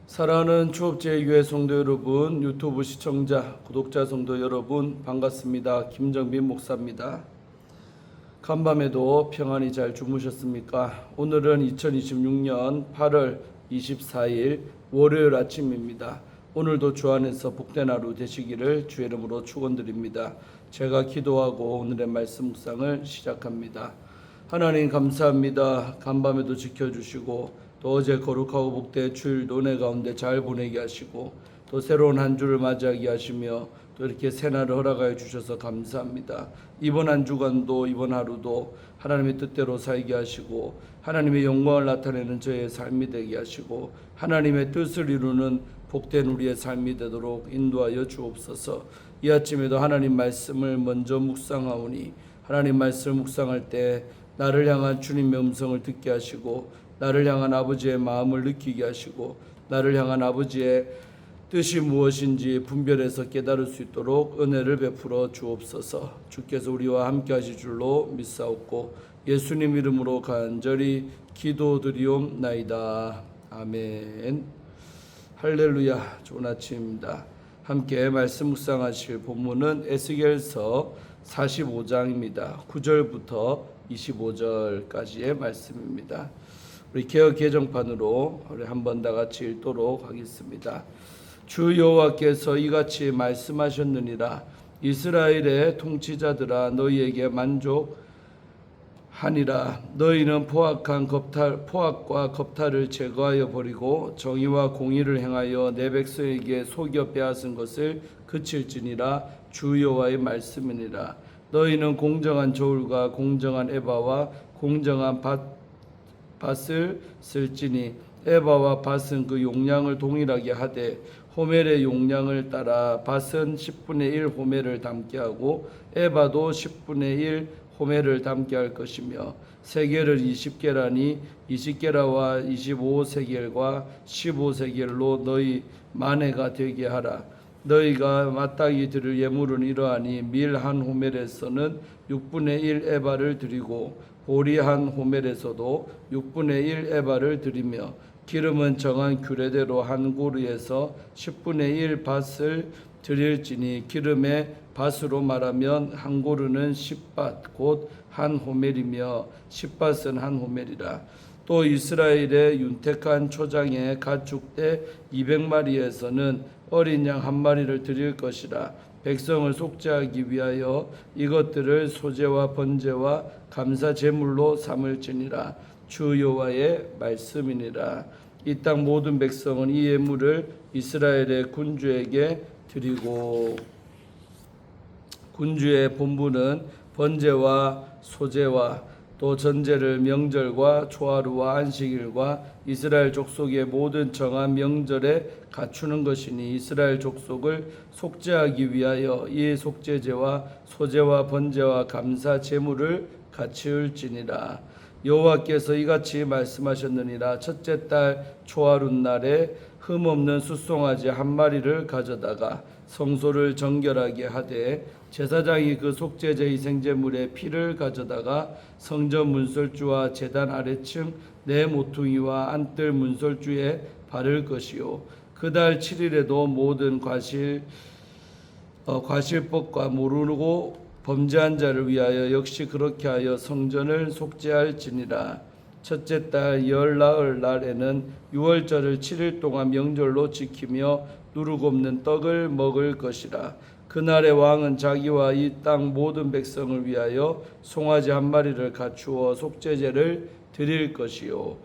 사랑하는 추업제교회 성도 여러분, 유튜브 시청자, 구독자 성도 여러분 반갑습니다. 김정빈 목사입니다. 간밤에도 평안히 잘 주무셨습니까? 오늘은 2026년 8월 24일 월요일 아침입니다. 오늘도 주 안에서 복된 하루 되시기를 주의 이름으로 축원드립니다. 제가 기도하고 오늘의 말씀 묵상을 시작합니다. 하나님 감사합니다. 간밤에도 지켜주시고 또 어제 거룩하고 복된 주일도 은혜 가운데 잘 보내게 하시고 또 새로운 한 주를 맞이하게 하시며 또 이렇게 새날을 허락하여 주셔서 감사합니다. 이번 한 주간도 이번 하루도 하나님의 뜻대로 살게 하시고 하나님의 영광을 나타내는 저의 삶이 되게 하시고 하나님의 뜻을 이루는 복된 우리의 삶이 되도록 인도하여 주옵소서. 이 아침에도 하나님 말씀을 먼저 묵상하오니 하나님 말씀을 묵상할 때 나를 향한 주님의 음성을 듣게 하시고 나를 향한 아버지의 마음을 느끼게 하시고 나를 향한 아버지의 뜻이 무엇인지 분별해서 깨달을 수 있도록 은혜를 베풀어 주옵소서. 주께서 우리와 함께 하실 줄로 믿사옵고 예수님 이름으로 간절히 기도드리옵나이다. 아멘. 할렐루야. 좋은 아침입니다. 함께 말씀 묵상하실 본문은 에스겔서 45장입니다. 9절부터 25절까지의 말씀입니다. 우리 개역 개정판으로 우리 한번 다 같이 읽도록 하겠습니다. 주 여호와께서 이같이 말씀하셨느니라. 이스라엘의 통치자들아 너희에게 만족하니라. 너희는 포악과 겁탈을 제거하여 버리고 정의와 공의를 행하여 내 백성에게 속여 빼앗은 것을 그칠지니라. 주 여호와의 말씀이니라. 너희는 공정한 저울과 공정한 에바와 공정한 밭을 쓸지니 에바와 밭은 그 용량을 동일하게 하되 호멜의 용량을 따라 밭은 10분의 1 호멜을 담게 하고 에바도 10분의 1 호멜을 담게 할 것이며 세겔을 20게라니 20게라와 25세겔과 15세겔로 너희 만회가 되게 하라. 너희가 마땅히 드릴 예물은 이러하니 밀 한 호멜에서는 6분의 1 에바를 드리고 보리 한 호멜에서도 6분의 1 에바를 드리며 기름은 정한 규례대로 한 고루에서 10분의 1 밭을 드릴지니 기름의 밭으로 말하면 한 고루는 10밭 곧 한 호멜이며 10밭은 한 호멜이라. 또 이스라엘의 윤택한 초장의 가축대 200마리에서는 어린 양 한 마리를 드릴 것이라. 백성을 속죄하기 위하여 이것들을 소제와 번제와 감사 제물로 삼을지니라. 주 여호와의 말씀이니라. 이 땅 모든 백성은 이 예물을 이스라엘의 군주에게 드리고 군주의 본분은 번제와 소제와 또 전제를 명절과 초하루와 안식일과 이스라엘 족속의 모든 정한 명절에 갖추는 것이니 이스라엘 족속을 속죄하기 위하여 이 속죄제와 소제와 번제와 감사 제물을 갖추을지니라. 여호와께서 이같이 말씀하셨느니라. 첫째 달 초하룻날에 흠없는 숫송아지 한 마리를 가져다가 성소를 정결하게 하되 제사장이 그 속죄제 희생제물의 피를 가져다가 성전 문설주와 제단 아래층 네 모퉁이와 안뜰 문설주에 바를 것이요 그달 7일에도 모든 과실법과 모르고 범죄한 자를 위하여 역시 그렇게 하여 성전을 속죄할지니라. 첫째 달 열 나흘 날에는 유월절을 7일 동안 명절로 지키며 누룩 없는 떡을 먹을 것이라. 그날의 왕은 자기와 이 땅 모든 백성을 위하여 송아지 한 마리를 갖추어 속죄제를 드릴 것이요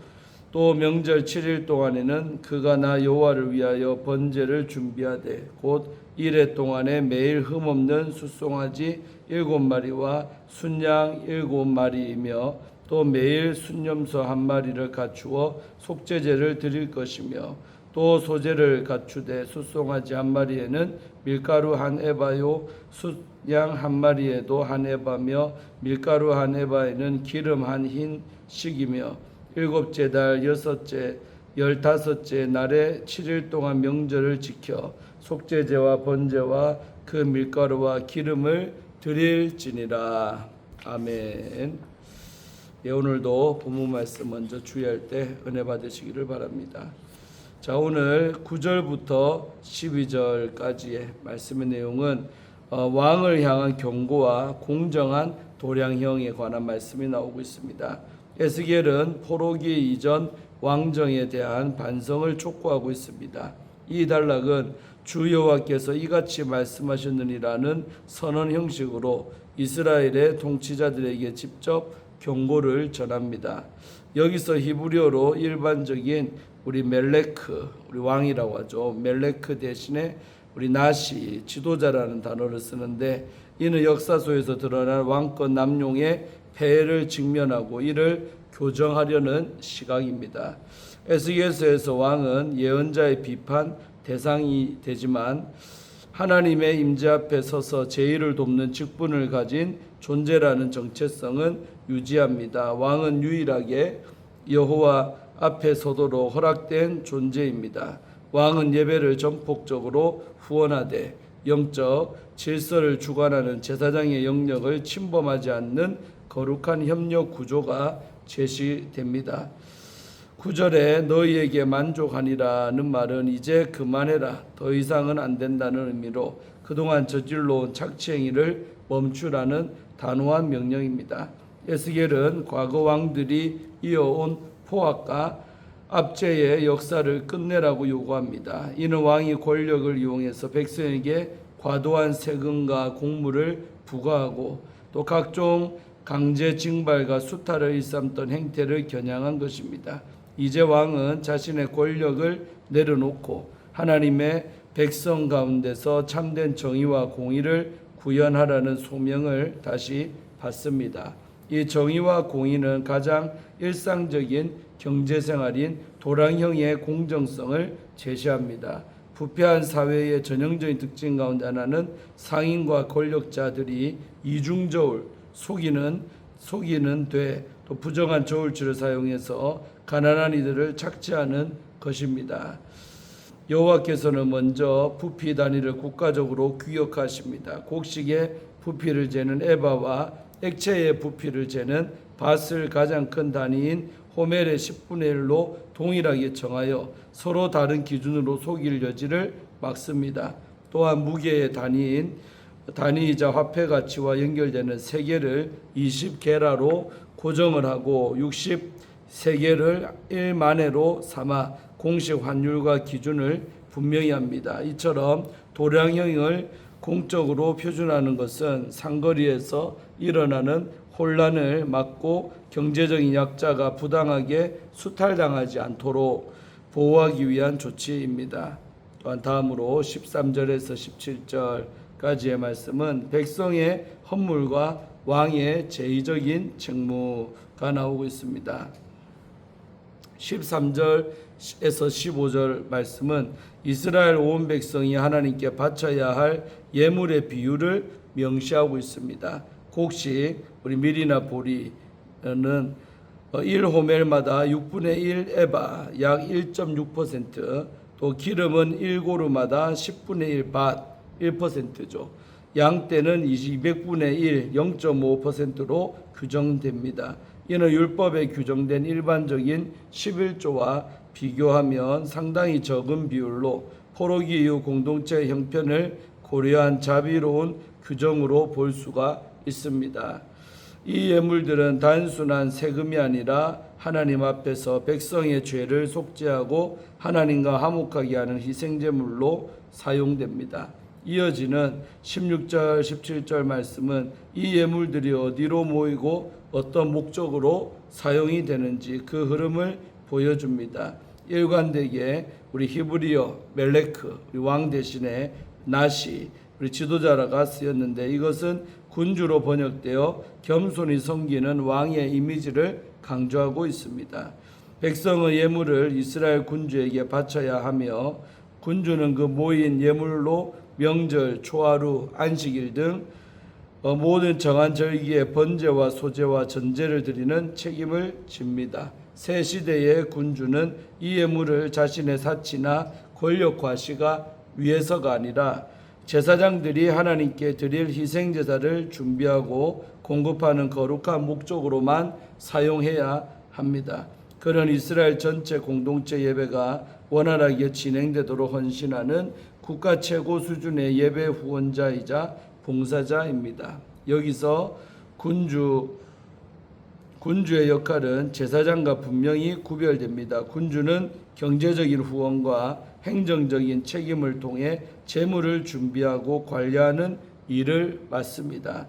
또 명절 7일 동안에는 그가 나 여호와를 위하여 번제를 준비하되 곧 이래 동안에 매일 흠없는 숫송아지 7마리와 순양 7마리이며 또 매일 순염소 한 마리를 갖추어 속죄제를 드릴 것이며 또 소제를 갖추되 숫송아지 한 마리에는 밀가루 한 에바요 숫양 한 마리에도 한 에바며 밀가루 한 에바에는 기름 한 흰 식이며 일곱째 달 여섯째 15째 날에 7일 동안 명절을 지켜 속죄제와 번제와 그 밀가루와 기름을 드릴지니라. 아멘. 예, 오늘도 본문 말씀 먼저 주의할 때 은혜 받으시기를 바랍니다. 자, 오늘 9절부터 12절까지의 말씀의 내용은 왕을 향한 경고와 공정한 도량형에 관한 말씀이 나오고 있습니다. 에스겔은 포로기 이전 왕정에 대한 반성을 촉구하고 있습니다. 이 단락은 주 여호와께서 이같이 말씀하셨느니라는 선언 형식으로 이스라엘의 통치자들에게 직접 경고를 전합니다. 여기서 히브리어로 일반적인 우리 멜레크, 우리 왕이라고 하죠. 멜레크 대신에 우리 나시, 지도자라는 단어를 쓰는데, 이는 역사 속에서 드러난 왕권 남용의 폐해를 직면하고 이를 교정하려는 시각입니다. 에스겔서에서 왕은 예언자의 비판 대상이 되지만 하나님의 임재 앞에 서서 제의를 돕는 직분을 가진 존재라는 정체성은 유지합니다. 왕은 유일하게 여호와 앞에 서도록 허락된 존재입니다. 왕은 예배를 전폭적으로 후원하되 영적 질서를 주관하는 제사장의 영역을 침범하지 않는 거룩한 협력 구조가 제시됩니다. 9절에 너희에게 만족하니라는 말은 이제 그만해라, 더 이상은 안 된다는 의미로 그동안 저질러온 착취행위를 멈추라는 단호한 명령입니다. 에스겔은 과거 왕들이 이어온 포악과 압제의 역사를 끝내라고 요구합니다. 이는 왕이 권력을 이용해서 백성에게 과도한 세금과 공물을 부과하고 또 각종 강제 징발과 수탈을 일삼던 행태를 겨냥한 것입니다. 이제 왕은 자신의 권력을 내려놓고 하나님의 백성 가운데서 참된 정의와 공의를 구현하라는 소명을 다시 받습니다. 이 정의와 공의는 가장 일상적인 경제생활인 도량형의 공정성을 제시합니다. 부패한 사회의 전형적인 특징 가운데 하나는 상인과 권력자들이 이중저울, 속이는 또 부정한 저울질을 사용해서 가난한 이들을 착취하는 것입니다. 여호와께서는 먼저 부피 단위를 국가적으로 규격하십니다. 곡식의 부피를 재는 에바와 액체의 부피를 재는 밧을 가장 큰 단위인 호멜의 10분의 1로 동일하게 정하여 서로 다른 기준으로 속일 여지를 막습니다. 또한 무게의 단위이자 화폐 가치와 연결되는 세계를 20게라로 고정을 하고 60세계를 1만회로 삼아 공식 환율과 기준을 분명히 합니다. 이처럼 도량형을 공적으로 표준하는 것은 상거리에서 일어나는 혼란을 막고 경제적인 약자가 부당하게 수탈당하지 않도록 보호하기 위한 조치입니다. 또한 다음으로 13절에서 17절까지의 말씀은 백성의 헌물과 왕의 제의적인 책무가 나오고 있습니다. 13절에서 15절 말씀은 이스라엘 온 백성이 하나님께 바쳐야 할 예물의 비율을 명시하고 있습니다. 곡식, 우리 밀이나 보리는 1호멜마다 6분의 1 에바, 약 1.6%, 또 기름은 1고루마다 10분의 1 밭, 1%죠. 양떼는 200분의 1, 0.5%로 규정됩니다. 이는 율법에 규정된 일반적인 11조와 비교하면 상당히 적은 비율로 포로기 이후 공동체 형편을 고려한 자비로운 규정으로 볼 수가 있습니다. 이 예물들은 단순한 세금이 아니라 하나님 앞에서 백성의 죄를 속죄하고 하나님과 화목하게 하는 희생제물로 사용됩니다. 이어지는 16절, 17절 말씀은 이 예물들이 어디로 모이고 어떤 목적으로 사용이 되는지 그 흐름을 보여줍니다. 일관되게 우리 히브리어 멜레크, 우리 왕 대신에 나시, 우리 지도자라가 쓰였는데 이것은 군주로 번역되어 겸손히 섬기는 왕의 이미지를 강조하고 있습니다. 백성의 예물을 이스라엘 군주에게 바쳐야 하며 군주는 그 모인 예물로 명절, 초하루, 안식일 등 모든 정한 절기에 번제와 소제와 전제를 드리는 책임을 집니다. 새 시대의 군주는 이 예물을 자신의 사치나 권력 과시가 위해서가 아니라 제사장들이 하나님께 드릴 희생제사를 준비하고 공급하는 거룩한 목적으로만 사용해야 합니다. 그런 이스라엘 전체 공동체 예배가 원활하게 진행되도록 헌신하는 국가 최고 수준의 예배 후원자이자 봉사자입니다. 여기서 군주의 역할은 제사장과 분명히 구별됩니다. 군주는 경제적인 후원과 행정적인 책임을 통해 재물을 준비하고 관리하는 일을 맡습니다.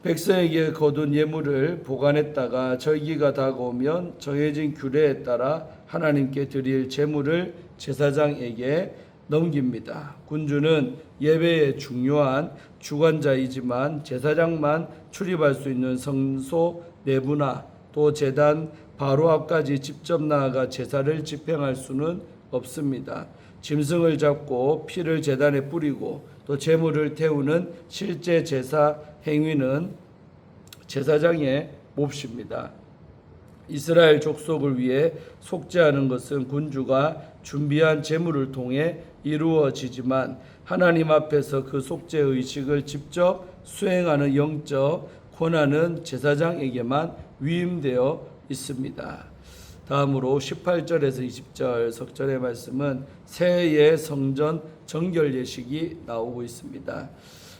백성에게 거둔 예물을 보관했다가 절기가 다가오면 정해진 규례에 따라 하나님께 드릴 제물을 제사장에게 넘깁니다. 군주는 예배의 중요한 주관자이지만 제사장만 출입할 수 있는 성소 내부나 또 제단 바로 앞까지 직접 나아가 제사를 집행할 수는 없습니다. 짐승을 잡고 피를 제단에 뿌리고 또 제물을 태우는 실제 제사 행위는 제사장의 몫입니다. 이스라엘 족속을 위해 속죄하는 것은 군주가 준비한 제물을 통해 이루어지지만 하나님 앞에서 그 속죄 의식을 직접 수행하는 영적 권한은 제사장에게만 위임되어 있습니다. 다음으로 18절에서 20절 석절의 말씀은 새해의 성전 정결 예식이 나오고 있습니다.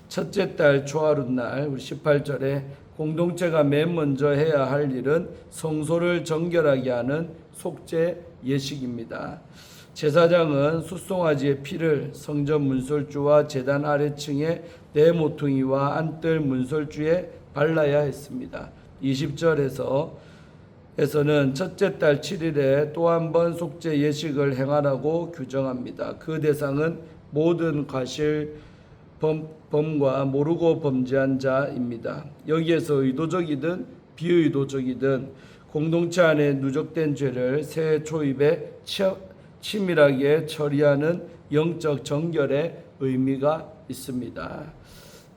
첫째 달 초하룻날 우리 18절에 공동체가 맨 먼저 해야 할 일은 성소를 정결하게 하는 속죄 예식입니다. 제사장은 숫송아지의 피를 성전 문설주와 제단 아래층의 네 모퉁이와 안뜰 문설주에 발라야 했습니다. 20절에서는 첫째 달 7일에 또 한 번 속죄 예식을 행하라고 규정합니다. 그 대상은 모든 과실 범과 모르고 범죄한 자입니다. 여기에서 의도적이든 비의도적이든 공동체 안에 누적된 죄를 새해 초입에 치밀하게 처리하는 영적 정결의 의미가 있습니다.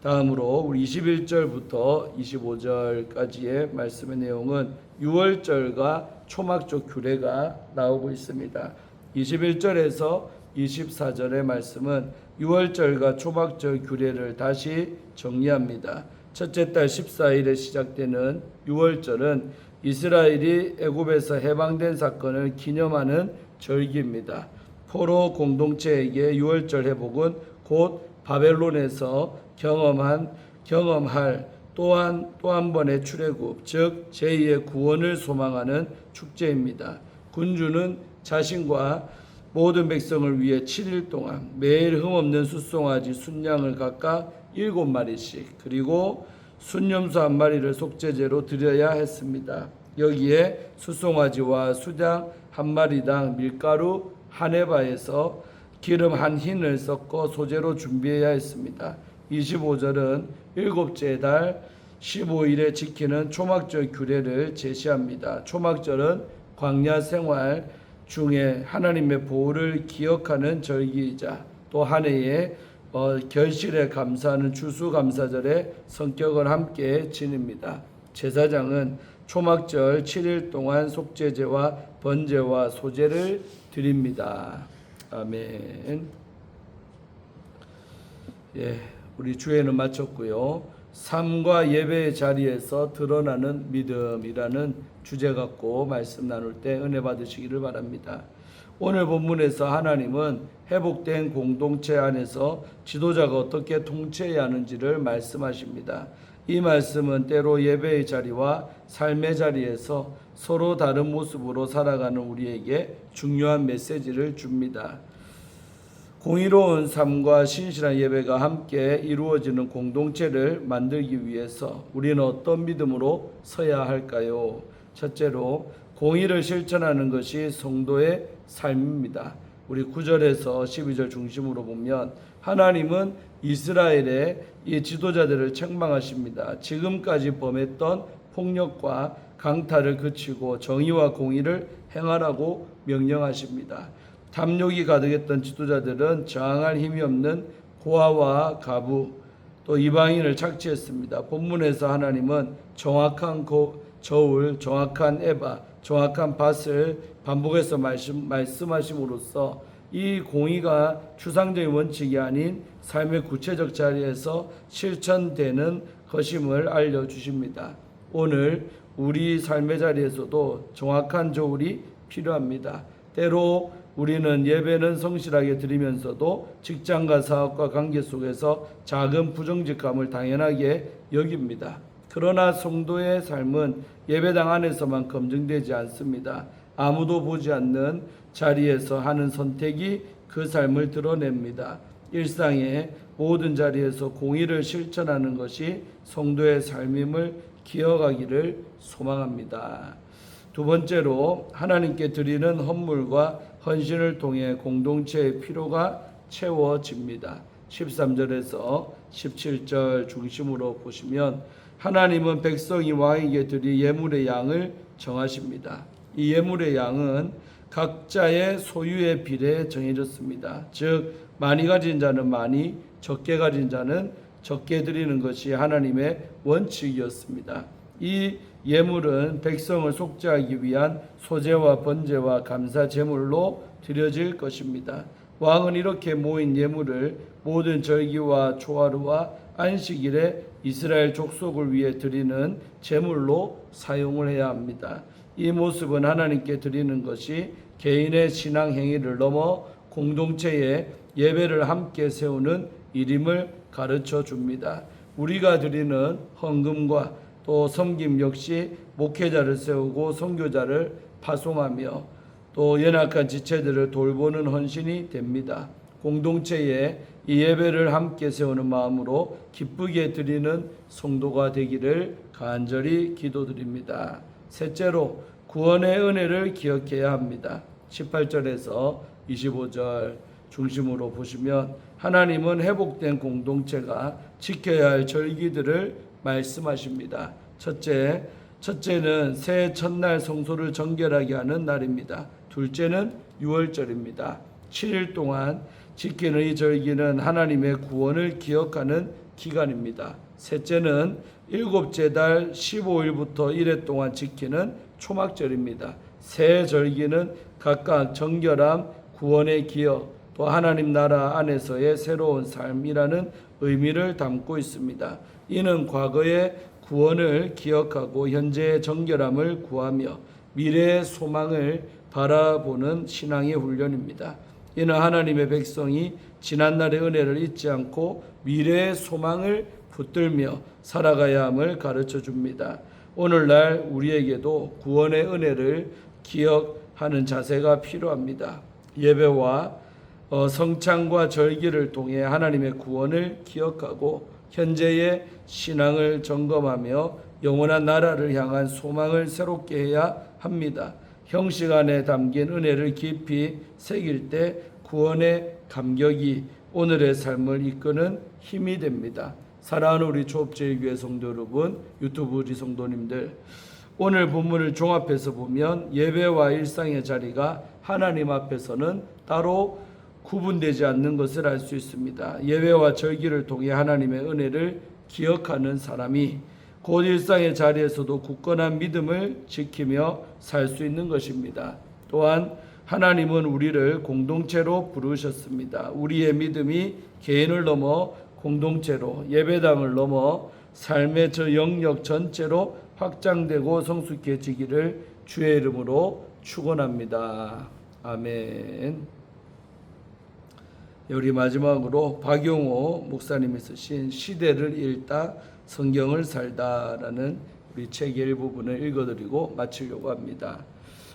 다음으로 우리 21절부터 25절까지의 말씀의 내용은 유월절과 초막절 규례가 나오고 있습니다. 21절에서 24절의 말씀은 유월절과 초막절 규례를 다시 정리합니다. 첫째 달 14일에 시작되는 유월절은 이스라엘이 애굽에서 해방된 사건을 기념하는 절기입니다. 포로 공동체에게 유월절 회복은 곧 바벨론에서 경험할 또 한 번의 출애굽, 즉 제2의 구원을 소망하는 축제입니다. 군주는 자신과 모든 백성을 위해 7일 동안 매일 흠없는 숫송아지 순양을 각각 7마리씩 그리고 순염소 1마리를 속죄제로 드려야 했습니다. 여기에 숫송아지와 수장 1마리당 밀가루 한 에바에서 기름 한 흰을 섞어 소재로 준비해야 했습니다. 25절은 일곱째 달 15일에 지키는 초막절 규례를 제시합니다. 초막절은 광야 생활 중에 하나님의 보호를 기억하는 절기이자 또 한 해의 결실에 감사하는 추수감사절의 성격을 함께 지닙니다. 제사장은 초막절 7일 동안 속죄제와 번제와 소제를 드립니다. 아멘. 우리 주회는 마쳤고요. 삶과 예배의 자리에서 드러나는 믿음이라는 주제 갖고 말씀 나눌 때 은혜 받으시기를 바랍니다. 오늘 본문에서 하나님은 회복된 공동체 안에서 지도자가 어떻게 통치해야 하는지를 말씀하십니다. 이 말씀은 때로 예배의 자리와 삶의 자리에서 서로 다른 모습으로 살아가는 우리에게 중요한 메시지를 줍니다. 공의로운 삶과 신실한 예배가 함께 이루어지는 공동체를 만들기 위해서 우리는 어떤 믿음으로 서야 할까요? 첫째로 공의를 실천하는 것이 성도의 삶입니다. 우리 9절에서 12절 중심으로 보면 하나님은 이스라엘의 이 지도자들을 책망하십니다. 지금까지 범했던 폭력과 강탈을 그치고 정의와 공의를 행하라고 명령하십니다. 탐욕이 가득했던 지도자들은 저항할 힘이 없는 고아와 가부 또 이방인을 착취했습니다. 본문에서 하나님은 정확한 저울, 정확한 에바, 정확한 밭을 반복해서 말씀하심으로써 이 공의가 추상적인 원칙이 아닌 삶의 구체적 자리에서 실천되는 것임을 알려주십니다. 오늘 우리 삶의 자리에서도 정확한 저울이 필요합니다. 때로 우리는 예배는 성실하게 드리면서도 직장과 사업과 관계 속에서 작은 부정직감을 당연하게 여깁니다. 그러나 성도의 삶은 예배당 안에서만 검증되지 않습니다. 아무도 보지 않는 자리에서 하는 선택이 그 삶을 드러냅니다. 일상의 모든 자리에서 공의를 실천하는 것이 성도의 삶임을 기억하기를 소망합니다. 두 번째로 하나님께 드리는 헌물과 헌신을 통해 공동체의 필요가 채워집니다. 13절에서 17절 중심으로 보시면 하나님은 백성이 왕에게 드릴 예물의 양을 정하십니다. 이 예물의 양은 각자의 소유의 비례에 정해졌습니다. 즉 많이 가진 자는 많이, 적게 가진 자는 적게 드리는 것이 하나님의 원칙이었습니다. 이 예물은 백성을 속죄하기 위한 소제와 번제와 감사 제물로 드려질 것입니다. 왕은 이렇게 모인 예물을 모든 절기와 초하루와 안식일에 이스라엘 족속을 위해 드리는 제물로 사용을 해야 합니다. 이 모습은 하나님께 드리는 것이 개인의 신앙 행위를 넘어 공동체의 예배를 함께 세우는 일임을 가르쳐 줍니다. 우리가 드리는 헌금과 또 섬김 역시 목회자를 세우고 선교자를 파송하며 또 연약한 지체들을 돌보는 헌신이 됩니다. 공동체에 이 예배를 함께 세우는 마음으로 기쁘게 드리는 성도가 되기를 간절히 기도드립니다. 셋째로 구원의 은혜를 기억해야 합니다. 18절에서 25절 중심으로 보시면 하나님은 회복된 공동체가 지켜야 할 절기들을 말씀하십니다. 첫째는 새해 첫날 성소를 정결하게 하는 날입니다. 둘째는 유월절입니다. 7일 동안 지키는 이 절기는 하나님의 구원을 기억하는 기간입니다. 셋째는 일곱째 달 15일부터 1회 동안 지키는 초막절입니다. 새 절기는 각각 정결함, 구원의 기억, 또 하나님 나라 안에서의 새로운 삶이라는 의미를 담고 있습니다. 이는 과거의 구원을 기억하고 현재의 정결함을 구하며 미래의 소망을 바라보는 신앙의 훈련입니다. 이는 하나님의 백성이 지난날의 은혜를 잊지 않고 미래의 소망을 붙들며 살아가야 함을 가르쳐 줍니다. 오늘날 우리에게도 구원의 은혜를 기억하는 자세가 필요합니다. 예배와 성찬과 절기를 통해 하나님의 구원을 기억하고 현재의 신앙을 점검하며 영원한 나라를 향한 소망을 새롭게 해야 합니다. 형식 안에 담긴 은혜를 깊이 새길 때 구원의 감격이 오늘의 삶을 이끄는 힘이 됩니다. 사랑하는 우리 조업제일교회 성도 여러분, 유튜브 우리 성도님들, 오늘 본문을 종합해서 보면 예배와 일상의 자리가 하나님 앞에서는 따로 구분되지 않는 것을 알 수 있습니다. 예배와 절기를 통해 하나님의 은혜를 기억하는 사람이 곧 일상의 자리에서도 굳건한 믿음을 지키며 살 수 있는 것입니다. 또한 하나님은 우리를 공동체로 부르셨습니다. 우리의 믿음이 개인을 넘어 공동체로, 예배당을 넘어 삶의 저 영역 전체로 확장되고 성숙해지기를 주의 이름으로 축원합니다. 아멘. 우리 마지막으로 박용호 목사님이 쓰신 시대를 읽다 성경을 살다라는 우리 책의 일부분을 읽어드리고 마치려고 합니다.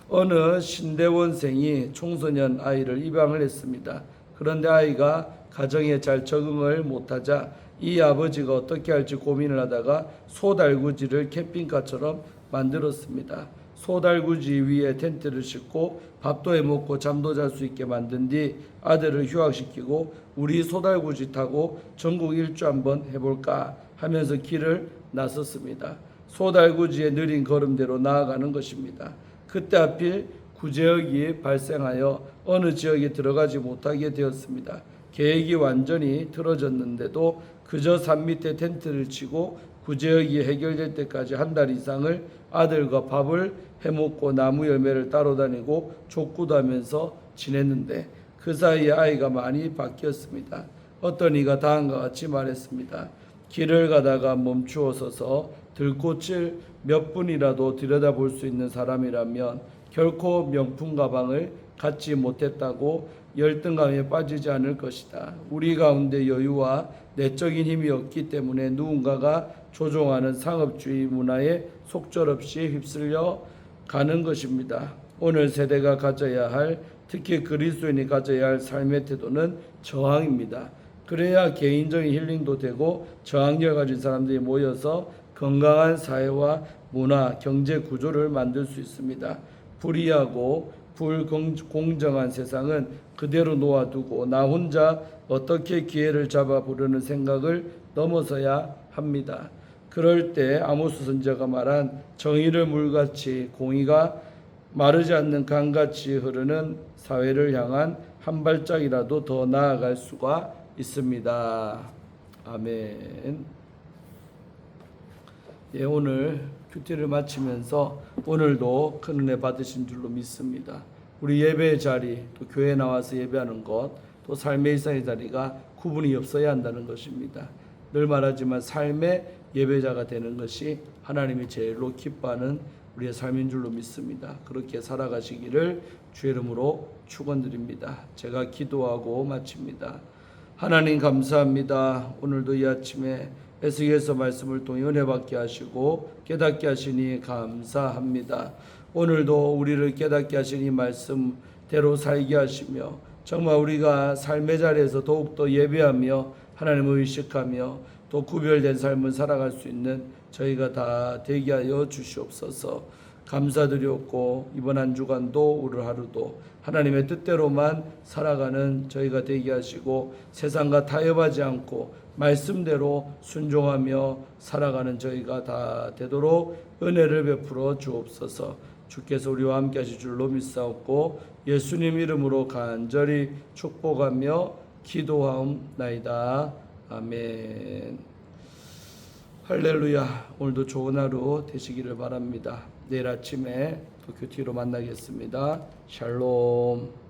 어느 신대원생이 청소년 아이를 입양을 했습니다. 그런데 아이가 가정에 잘 적응을 못하자 이 아버지가 어떻게 할지 고민을 하다가 소달구지를 캠핑카처럼 만들었습니다. 소달구지 위에 텐트를 싣고 밥도 해먹고 잠도 잘 수 있게 만든 뒤 아들을 휴학시키고 우리 소달구지 타고 전국 일주 한번 해볼까 하면서 길을 나섰습니다. 소달구지의 느린 걸음대로 나아가는 것입니다. 그때 하필 구제역이 발생하여 어느 지역에 들어가지 못하게 되었습니다. 계획이 완전히 틀어졌는데도 그저 산 밑에 텐트를 치고 구제역이 해결될 때까지 한 달 이상을 아들과 밥을 해먹고 나무 열매를 따러 다니고 족구도 하면서 지냈는데 그 사이에 아이가 많이 바뀌었습니다. 어떤 이가 다음과 같이 말했습니다. 길을 가다가 멈추어 서서 들꽃을 몇 분이라도 들여다볼 수 있는 사람이라면 결코 명품 가방을 갖지 못했다고 열등감에 빠지지 않을 것이다. 우리 가운데 여유와 내적인 힘이 없기 때문에 누군가가 조종하는 상업주의 문화에 속절없이 휩쓸려 가는 것입니다. 오늘 세대가 가져야 할, 특히 그리스도인이 가져야 할 삶의 태도는 저항입니다. 그래야 개인적인 힐링도 되고 저항력을 가진 사람들이 모여서 건강한 사회와 문화, 경제 구조를 만들 수 있습니다. 불의하고 불공정한 세상은 그대로 놓아두고 나 혼자 어떻게 기회를 잡아보려는 생각을 넘어서야 합니다. 그럴 때 아모스 선지자가 말한 정의를 물같이 공의가 마르지 않는 강같이 흐르는 사회를 향한 한 발짝이라도 더 나아갈 수가 있습니다. 아멘. 예, 오늘 큐티를 마치면서 오늘도 큰 은혜 받으신 줄로 믿습니다. 우리 예배 자리, 또 교회 나와서 예배하는 것, 또 삶의 일상의 자리가 구분이 없어야 한다는 것입니다. 늘 말하지만 삶의 예배자가 되는 것이 하나님이 제일로 기뻐하는 우리의 삶인 줄로 믿습니다. 그렇게 살아가시기를 주의 이름으로 축원드립니다. 제가 기도하고 마칩니다. 하나님 감사합니다. 오늘도 이 아침에 에스겔서 말씀을 통해 은혜 받게 하시고 깨닫게 하시니 감사합니다. 오늘도 우리를 깨닫게 하신 이 말씀대로 살게 하시며 정말 우리가 삶의 자리에서 더욱더 예배하며 하나님을 의식하며 또 구별된 삶을 살아갈 수 있는 저희가 다 되게 하여 주시옵소서. 감사드렸고 이번 한 주간도 오늘 하루도 하나님의 뜻대로만 살아가는 저희가 되게 하시고 세상과 타협하지 않고 말씀대로 순종하며 살아가는 저희가 다 되도록 은혜를 베풀어 주옵소서. 주께서 우리와 함께 하실 줄로 믿사옵고 예수님 이름으로 간절히 축복하며 기도하옵나이다. 아멘. 할렐루야. 오늘도 좋은 하루 되시기를 바랍니다. 내일 아침에 또 큐티로 만나겠습니다. 샬롬.